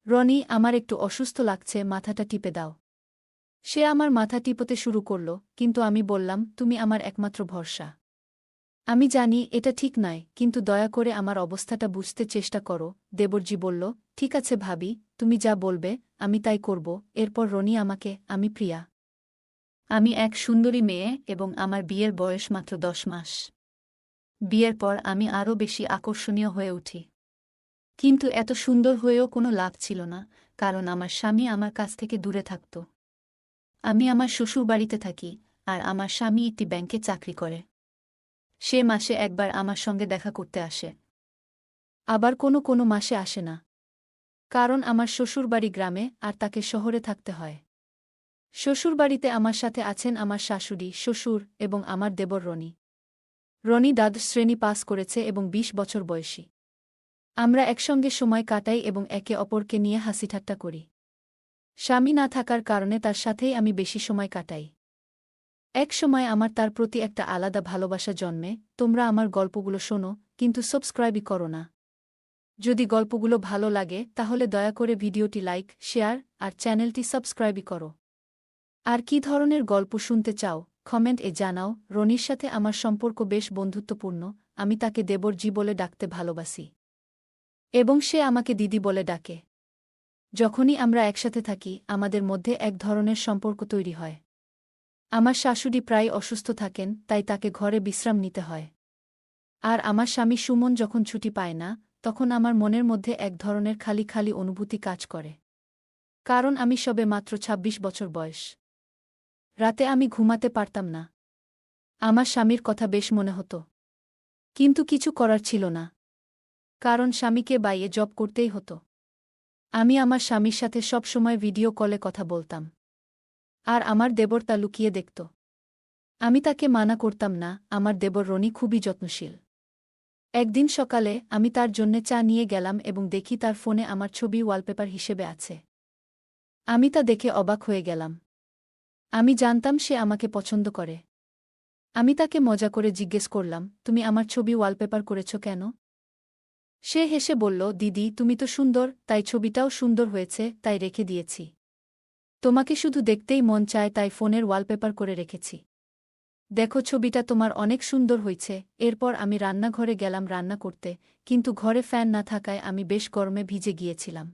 রনি, আমার একটু অসুস্থ লাগছে, মাথাটা টিপে দাও। সে আমার মাথা টিপতে শুরু করল, কিন্তু আমি বললাম, তুমি আমার একমাত্র ভরসা। আমি জানি এটা ঠিক নয়, কিন্তু দয়া করে আমার অবস্থাটা বুঝতে চেষ্টা করো। দেবরজি বলল, ঠিক আছে ভাবি, তুমি যা বলবে আমি তাই করব। এরপর রনি আমাকে, আমি প্রিয়া। আমি এক সুন্দরী মেয়ে এবং আমার বিয়ের বয়স মাত্র 10 মাস। বিয়ের পর আমি আরও বেশি আকর্ষণীয় হয়ে উঠি। কিন্তু এত সুন্দর হয়েও কোনো লাভ ছিল না, কারণ আমার স্বামী আমার কাছ থেকে দূরে থাকত। আমি আমার শ্বশুরবাড়িতে থাকি, আর আমার স্বামী একটি ব্যাংকে চাকরি করে। সে মাসে একবার আমার সঙ্গে দেখা করতে আসে। আবার কোনো কোনো মাসে আসে না, কারণ আমার শ্বশুরবাড়ি গ্রামে আর তাকে শহরে থাকতে হয়। শ্বশুরবাড়িতে আমার সাথে আছেন আমার শাশুড়ি, শ্বশুর এবং আমার দেবর রনি। রনি দ্বাদশ শ্রেণী পাস করেছে এবং 20 বছর বয়সী। আমরা একসঙ্গে সময় কাটাই এবং একে অপরকে নিয়ে হাসিঠাট্টা করি। স্বামী না থাকার কারণে তার সাথেই আমি বেশি সময় কাটাই। এক সময় আমার তার প্রতি একটা আলাদা ভালোবাসা জন্মে। তোমরা আমার গল্পগুলো শোনো, কিন্তু সাবস্ক্রাইবই করো না। যদি গল্পগুলো ভালো লাগে তাহলে দয়া করে ভিডিওটি লাইক, শেয়ার আর চ্যানেলটি সাবস্ক্রাইবই করো। আর কী ধরনের গল্প শুনতে চাও কমেন্ট এ জানাও। রনির সাথে আমার সম্পর্ক বেশ বন্ধুত্বপূর্ণ। আমি তাকে দেবরজি বলে ডাকতে ভালোবাসি এবং সে আমাকে দিদি বলে ডাকে। যখনই আমরা একসাথে থাকি আমাদের মধ্যে এক ধরনের সম্পর্ক তৈরি হয়। আমার শাশুড়ি প্রায় অসুস্থ থাকেন, তাই তাকে ঘরে বিশ্রাম নিতে হয়। আর আমার স্বামী সুমন যখন ছুটি পায় না, তখন আমার মনের মধ্যে এক ধরনের খালি খালি অনুভূতি কাজ করে। কারণ আমি সবে মাত্র ২৬ বছর বয়স। রাতে আমি ঘুমাতে পারতাম না। আমার স্বামীর কথা বেশ মনে হতো, কিন্তু কিছু করার ছিল না, কারণ স্বামীকে বাইরে জব করতেই হতো। আমি আমার স্বামীর সাথে সব সময় ভিডিও কলে কথা বলতাম, আর আমার দেবর তা লুকিয়ে দেখত। আমি তাকে মানা করতাম না। আমার দেবর রনি খুবই যত্নশীল। একদিন সকালে আমি তার জন্যে চা নিয়ে গেলাম এবং দেখি তার ফোনে আমার ছবি ওয়ালপেপার হিসেবে আছে। আমি তা দেখে অবাক হয়ে গেলাম। আমি জানতাম সে আমাকে পছন্দ করে। আমি তাকে মজা করে জিজ্ঞেস করলাম, তুমি আমার ছবি ওয়ালপেপার করেছ কেন? সে হেসে বলল, দিদি তুমি তো সুন্দর, তাই ছবিটাও সুন্দর হয়েছে, তাই রেখে দিয়েছি। তোমাকে শুধু দেখতেই মন চায়, তাই ফোনের ওয়ালপেপার করে রেখেছি। দেখো, ছবিটা তোমার অনেক সুন্দর হয়েছে। এরপর আমি রান্নাঘরে গেলাম রান্না করতে, কিন্তু ঘরে ফ্যান না থাকায় আমি বেশ গরমে ভিজে গিয়েছিলাম।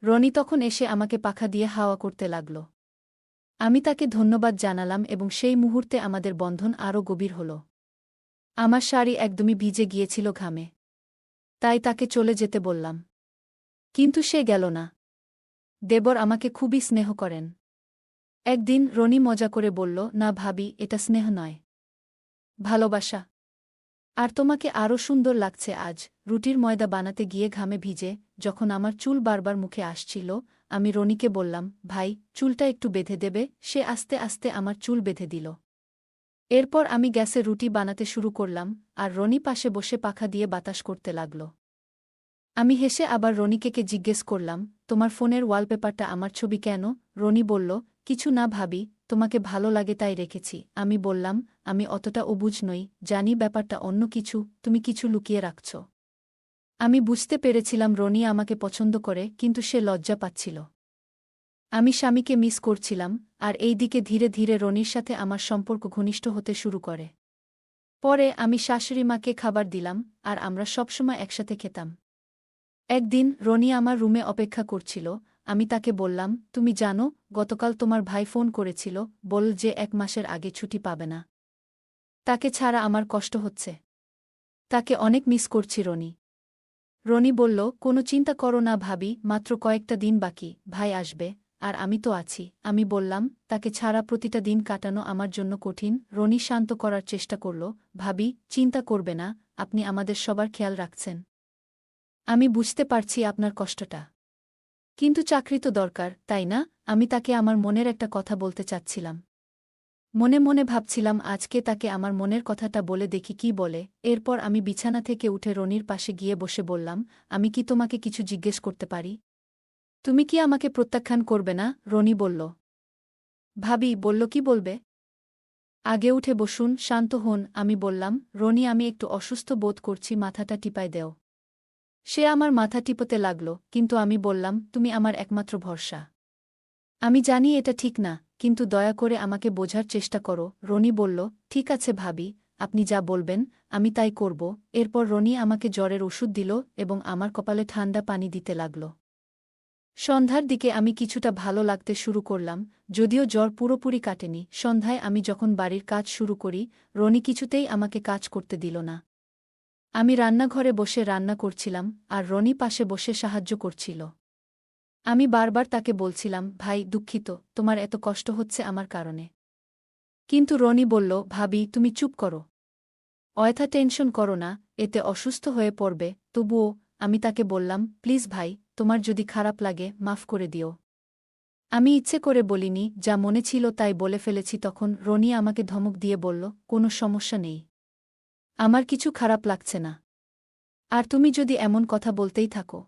রনি তখন এসে আমাকে পাখা দিয়ে হাওয়া করতে লাগল। আমি তাকে ধন্যবাদ জানালাম এবং সেই মুহূর্তে আমাদের বন্ধন আরও গভীর হল। আমার শাড়ি একদমই ভিজে গিয়েছিল ঘামে, তাই তাকে চলে যেতে বললাম। কিন্তু সে গেল না। দেবর আমাকে খুবই স্নেহ করেন। একদিন রনি মজা করে বলল, না ভাবি, এটা স্নেহ নয়, ভালোবাসা। আর তোমাকে আরও সুন্দর লাগছে আজ। রুটির ময়দা বানাতে গিয়ে ঘামে ভিজে যখন আমার চুল বারবার মুখে আসছিল, আমি রনিকে বললাম, ভাই, চুলটা একটু বেঁধে দেবে? সে আস্তে আস্তে আমার চুল বেঁধে দিল। এরপর আমি গ্যাসে রুটি বানাতে শুরু করলাম, আর রনি পাশে বসে পাখা দিয়ে বাতাস করতে লাগল। আমি হেসে আবার রনিকে জিজ্ঞেস করলাম, তোমার ফোনের ওয়ালপেপারটা আমার ছবি কেন? রনি বলল, কিছু না ভাবি, তোমাকে ভালো লাগে তাই রেখেছি। আমি বললাম, আমি অতটা অবুঝ নই, জানি ব্যাপারটা অন্য কিছু, তুমি কিছু লুকিয়ে রাখছ। আমি বুঝতে পেরেছিলাম রনি আমাকে পছন্দ করে, কিন্তু সে লজ্জা পাচ্ছিল। আমি স্বামীকে মিস করছিলাম, আর এই দিকে ধীরে ধীরে রনির সাথে আমার সম্পর্ক ঘনিষ্ঠ হতে শুরু করে। পরে আমি শাশুড়িমাকে খাবার দিলাম, আর আমরা সবসময় একসাথে খেতাম। একদিন রনি আমার রুমে অপেক্ষা করছিল। আমি তাকে বললাম, তুমি জানো, গতকাল তোমার ভাই ফোন করেছিল, বল যে 1 মাসের আগে ছুটি পাবে না। তাকে ছাড়া আমার কষ্ট হচ্ছে। তাকে অনেক মিস করছি রনি। রনি বলল, কোনো চিন্তা করো না ভাবি, মাত্র কয়েকটা দিন বাকি, ভাই আসবে, আর আমি তো আছি। আমি বললাম, তাকে ছাড়া প্রতিটা দিন কাটানো আমার জন্য কঠিন। রনি শান্ত করার চেষ্টা করল, ভাবি, চিন্তা করবে না, আপনি আমাদের সবার খেয়াল রাখছেন। আমি বুঝতে পারছি আপনার কষ্টটা। কিন্তু চাকরি তো দরকার, তাই না? আমি তাকে আমার মনের একটা কথা বলতে চাচ্ছিলাম। মনে মনে ভাবছিলাম আজকে তাকে আমার মনের কথাটা বলে দেখি কি বলে। এরপর আমি বিছানা থেকে উঠে রনির পাশে গিয়ে বসে বললাম, আমি কি তোমাকে কিছু জিজ্ঞেস করতে পারি? তুমি কি আমাকে প্রত্যাখ্যান করবে না? রনি বলল। ভাবি বলল, কি বলবে? আগে উঠে বসুন, শান্ত হন। আমি বললাম, রনি, আমি একটু অসুস্থ বোধ করছি, মাথাটা টিপায় দেও। সে আমার মাথা টিপতে লাগল, কিন্তু আমি বললাম, তুমি আমার একমাত্র ভরসা। আমি জানি এটা ঠিক না, কিন্তু দয়া করে আমাকে বোঝার চেষ্টা করো। রনি বলল, ঠিক আছে ভাবি, আপনি যা বলবেন আমি তাই করব। এরপর রনি আমাকে জ্বরের ওষুধ দিল এবং আমার কপালে ঠান্ডা পানি দিতে লাগল। সন্ধ্যার দিকে আমি কিছুটা ভালো লাগতে শুরু করলাম, যদিও জ্বর পুরোপুরি কাটেনি। সন্ধ্যায় আমি যখন বাড়ির কাজ শুরু করি, রনি কিছুতেই আমাকে কাজ করতে দিল না। আমি রান্নাঘরে বসে রান্না করছিলাম, আর রনি পাশে বসে সাহায্য করছিল। আমি বারবার তাকে বলছিলাম, ভাই দুঃখিত, তোমার এত কষ্ট হচ্ছে আমার কারণে। কিন্তু রনি বলল, ভাবি তুমি চুপ করো। অযথা টেনশন করো না, এতে অসুস্থ হয়ে পড়বে। তবুও আমি তাকে বললাম, প্লিজ ভাই, তোমার যদি খারাপ লাগে মাফ করে দিও। আমি ইচ্ছে করে বলিনি, যা মনে ছিল তাই বলে ফেলেছি। তখন রনি আমাকে ধমক দিয়ে বলল, কোনো সমস্যা নেই, আমার কিছু খারাপ লাগছে না। আর তুমি যদি এমন কথা বলতেই থাকো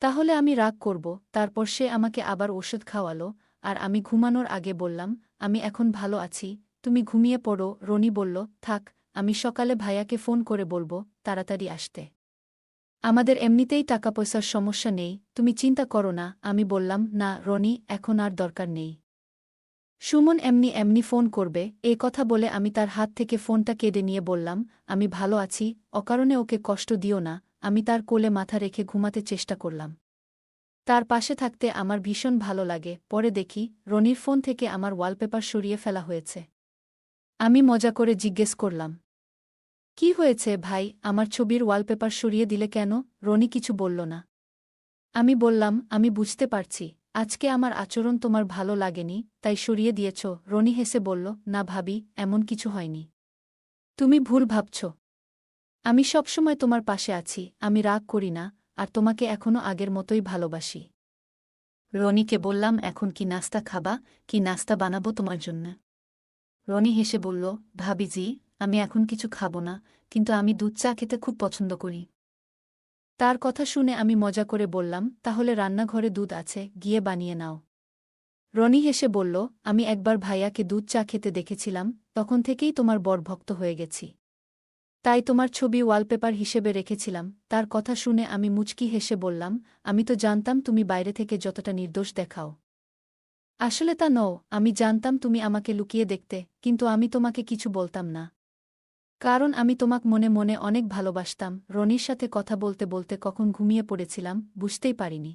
তাহলে আমি রাগ করব। তারপর সে আমাকে আবার ওষুধ খাওয়ালো, আর আমি ঘুমানোর আগে বললাম, আমি এখন ভালো আছি, তুমি ঘুমিয়ে পড়ো। রনি বলল, থাক, আমি সকালে ভাইয়াকে ফোন করে বলবো তাড়াতাড়ি আসতে। আমাদের এমনিতেই টাকা পয়সার সমস্যা নেই, তুমি চিন্তা করো না। আমি বললাম, না রনি, এখন আর দরকার নেই। সুমন এমনি এমনি ফোন করবে। এই কথা বলে আমি তার হাত থেকে ফোনটা কেড়ে নিয়ে বললাম, আমি ভালো আছি, অকারণে ওকে কষ্ট দিও না। আমি তার কোলে মাথা রেখে ঘুমাতে চেষ্টা করলাম। তার পাশে থাকতে আমার ভীষণ ভালো লাগে। পরে দেখি রনির ফোন থেকে আমার ওয়ালপেপার সরিয়ে ফেলা হয়েছে। আমি মজা করে জিজ্ঞেস করলাম, কি হয়েছে ভাই, আমার ছবির ওয়ালপেপার সরিয়ে দিলে কেন? রনি কিছু বলল না। আমি বললাম, আমি বুঝতে পারছি, আজকে আমার আচরণ তোমার ভালো লাগেনি, তাই সরিয়ে দিয়েছ। রনি হেসে বলল, না ভাবি, এমন কিছু হয়নি, তুমি ভুল ভাবছ। আমি সবসময় তোমার পাশে আছি, আমি রাগ করি না, আর তোমাকে এখনও আগের মতোই ভালোবাসি। রনিকে বললাম, এখন কি নাস্তা খাবা? কি নাস্তা বানাবো তোমার জন্য? রনি হেসে বলল, ভাবিজি, আমি এখন কিছু খাবো না, কিন্তু আমি দুধ চা খেতে খুব পছন্দ করি। তার কথা শুনে আমি মজা করে বললাম, তাহলে রান্নাঘরে দুধ আছে, গিয়ে বানিয়ে নাও। রনি হেসে বলল, আমি একবার ভাইয়াকে দুধ চা খেতে দেখেছিলাম, তখন থেকেই তোমার বড় ভক্ত হয়ে গেছি। তাই তোমার ছবি ওয়ালপেপার হিসেবে রেখেছিলাম। তার কথা শুনে আমি মুচকি হেসে বললাম, আমি তো জানতাম তুমি বাইরে থেকে যতটা নির্দোষ দেখাও, আসলে তা নও। আমি জানতাম তুমি আমাকে লুকিয়ে দেখতে, কিন্তু আমি তোমাকে কিছু বলতাম না, কারণ আমি তোমাক মনে মনে অনেক ভালোবাসতাম। রনির সাথে কথা বলতে বলতে কখন ঘুমিয়ে পড়েছিলাম বুঝতেই পারিনি,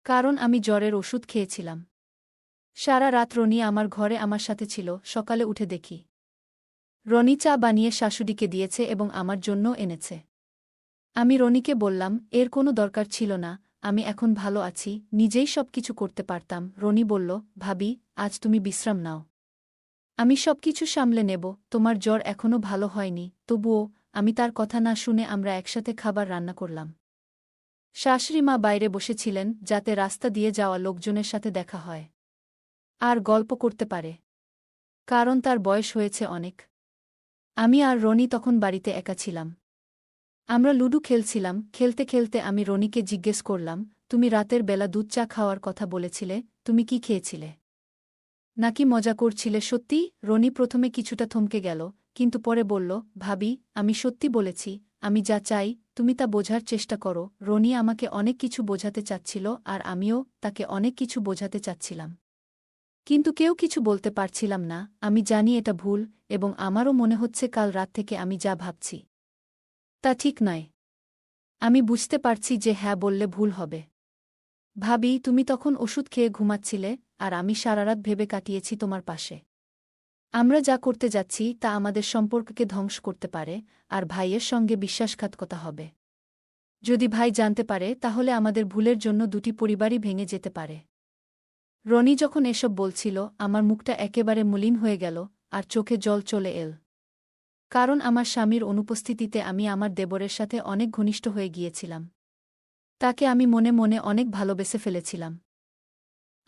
কারণ আমি জ্বরের ওষুধ খেয়েছিলাম। সারা রাত রনি আমার ঘরে আমার সাথে ছিল। সকালে উঠে দেখি রনি চা বানিয়ে শাশুড়িকে দিয়েছে এবং আমার জন্যও এনেছে। আমি রনিকে বললাম, এর কোনো দরকার ছিল না, আমি এখন ভালো আছি, নিজেই সবকিছু করতে পারতাম। রনি বলল, ভাবি, আজ তুমি বিশ্রাম নাও, আমি সবকিছু সামলে নেব। তোমার জ্বর এখনও ভালো হয়নি। তবুও আমি তার কথা না শুনে আমরা একসাথে খাবার রান্না করলাম। শাশুড়ি মা বাইরে বসেছিলেন, যাতে রাস্তা দিয়ে যাওয়া লোকজনের সাথে দেখা হয় আর গল্প করতে পারে, কারণ তার বয়স হয়েছে অনেক। আমি আর রনি তখন বাড়িতে একা ছিলাম। আমরা লুডু খেলছিলাম। খেলতে খেলতে আমি রনিকে জিজ্ঞেস করলাম, তুমি রাতের বেলা দুধ চা খাওয়ার কথা বলেছিলে, তুমি কি খেয়েছিলে? নাকি মজা করছিলে? সত্যি? রনি প্রথমে কিছুটা থমকে গেল, কিন্তু পরে বলল, ভাবি, আমি সত্যি বলেছি, আমি যা চাই তুমি তা বোঝার চেষ্টা করো। রনি আমাকে অনেক কিছু বোঝাতে চাচ্ছিল, আর আমিও তাকে অনেক কিছু বোঝাতে চাচ্ছিলাম, কিন্তু কেউ কিছু বলতে পারছিলাম না। আমি জানি এটা ভুল, এবং আমারও মনে হচ্ছে কাল রাত থেকে আমি যা ভাবছি তা ঠিক নয়। আমি বুঝতে পারছি যে হ্যাঁ বললে ভুল হবে। ভাবি, তুমি তখন ওষুধ খেয়ে ঘুমাচ্ছিলে, আর আমি সারারাত ভেবে কাটিয়েছি তোমার পাশে। আমরা যা করতে যাচ্ছি তা আমাদের সম্পর্ককে ধ্বংস করতে পারে, আর ভাইয়ের সঙ্গে বিশ্বাসঘাতকতা হবে। যদি ভাই জানতে পারে তাহলে আমাদের ভুলের জন্য দুটি পরিবারই ভেঙে যেতে পারে। রনি যখন এসব বলছিল আমার মুখটা একেবারে মলিন হয়ে গেল, আর চোখে জল চলে এল, কারণ আমার স্বামীর অনুপস্থিতিতে আমি আমার দেবরের সাথে অনেক ঘনিষ্ঠ হয়ে গিয়েছিলাম। তাকে আমি মনে মনে অনেক ভালোবেসে ফেলেছিলাম।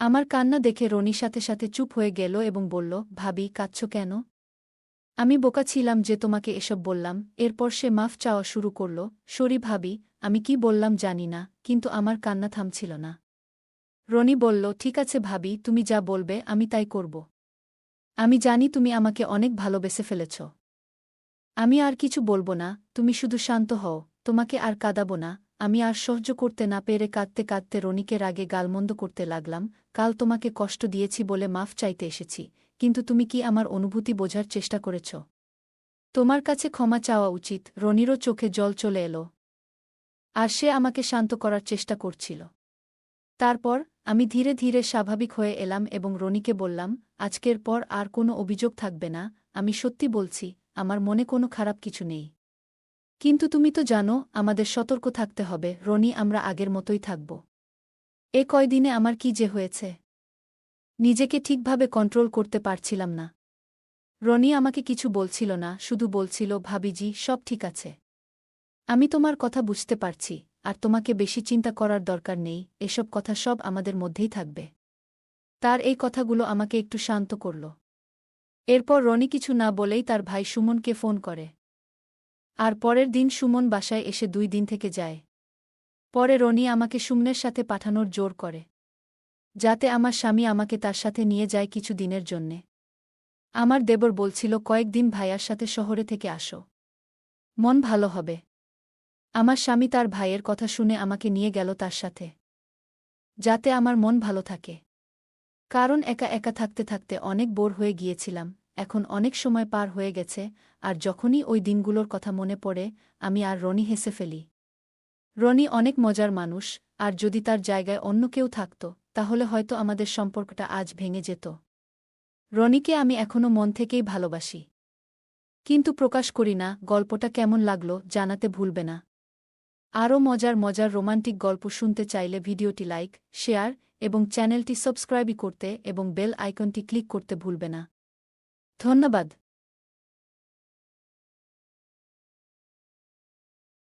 আমার কান্না দেখে রনি সাথে সাথে চুপ হয়ে গেল এবং বলল, ভাবি, কাঁদছ কেন? আমি বোকা ছিলাম যে তোমাকে এসব বললাম। এরপর সে মাফ চাওয়া শুরু করল। সরি ভাবি, আমি কি বললাম জানি না, কিন্তু আমার কান্না থামছিল না। রনি বলল, ঠিক আছে ভাবি, তুমি যা বলবে আমি তাই করব। আমি জানি তুমি আমাকে অনেক ভালোবেসে ফেলেছ। আমি আর কিছু বলবো না, তুমি শুধু শান্ত হও, তোমাকে আর কাঁদাবো না। আমি আর সহ্য করতে না পেরে কাঁদতে কাঁদতে রনিকে রাগে গালমন্দ করতে লাগলাম। কাল তোমাকে কষ্ট দিয়েছি বলে মাফ চাইতে এসেছি, কিন্তু তুমি কি আমার অনুভূতি বোঝার চেষ্টা করেছ? তোমার কাছে ক্ষমা চাওয়া উচিত। রনিরও চোখে জল চলে এলো, আর সে আমাকে শান্ত করার চেষ্টা করছিল। তারপর আমি ধীরে ধীরে স্বাভাবিক হয়ে এলাম এবং রনিকে বললাম, আজকের পর আর কোনো অভিযোগ থাকবে না। আমি সত্যি বলছি, আমার মনে কোনো খারাপ কিছু নেই। কিন্তু তুমি তো জানো, আমাদের সতর্ক থাকতে হবে। রনি, আমরা আগের মতোই থাকব। এ কয়দিনে আমার কি যে হয়েছে, নিজেকে ঠিকভাবে কন্ট্রোল করতে পারছিলাম না। রনি আমাকে কিছু বলছিল না, শুধু বলছিল, ভাবিজি, সব ঠিক আছে। আমি তোমার কথা বুঝতে পারছি, আর তোমাকে বেশি চিন্তা করার দরকার নেই। এসব কথা সব আমাদের মধ্যেই থাকবে। তার এই কথাগুলো আমাকে একটু শান্ত করল। এরপর রনি কিছু না বলেই তার ভাই সুমনকে ফোন করে। আর পরের দিন সুমন বাসায় এসে 2 দিন থেকে যায়। পরে রনি আমাকে সুমনের সাথে পাঠানোর জোর করে, যাতে আমার স্বামী আমাকে তার সাথে নিয়ে যায় কিছু দিনের জন্যে। আমার দেবর বলছিল, কয়েকদিন ভাইয়ার সাথে শহরে থেকে আসো, মন ভালো হবে। আমার স্বামী তার ভাইয়ের কথা শুনে আমাকে নিয়ে গেল তার সাথে, যাতে আমার মন ভালো থাকে। কারণ একা একা থাকতে থাকতে অনেক বোর হয়ে গিয়েছিলাম। এখন অনেক সময় পার হয়ে গেছে, আর যখনই ওই দিনগুলোর কথা মনে পড়ে, আমি আর রনি হেসে ফেলি। রনি অনেক মজার মানুষ, আর যদি তার জায়গায় অন্য কেউ থাকত, তাহলে হয়তো আমাদের সম্পর্কটা আজ ভেঙে যেত। রনিকে আমি এখনও মন থেকেই ভালোবাসি, কিন্তু প্রকাশ করি না। গল্পটা কেমন লাগলো জানাতে ভুলবে না। আরও মজার মজার রোমান্টিক গল্প শুনতে চাইলে ভিডিওটি লাইক, শেয়ার এবং চ্যানেলটি সাবস্ক্রাইব করতে এবং বেল আইকনটি ক্লিক করতে ভুলবে না। ধন্যবাদ।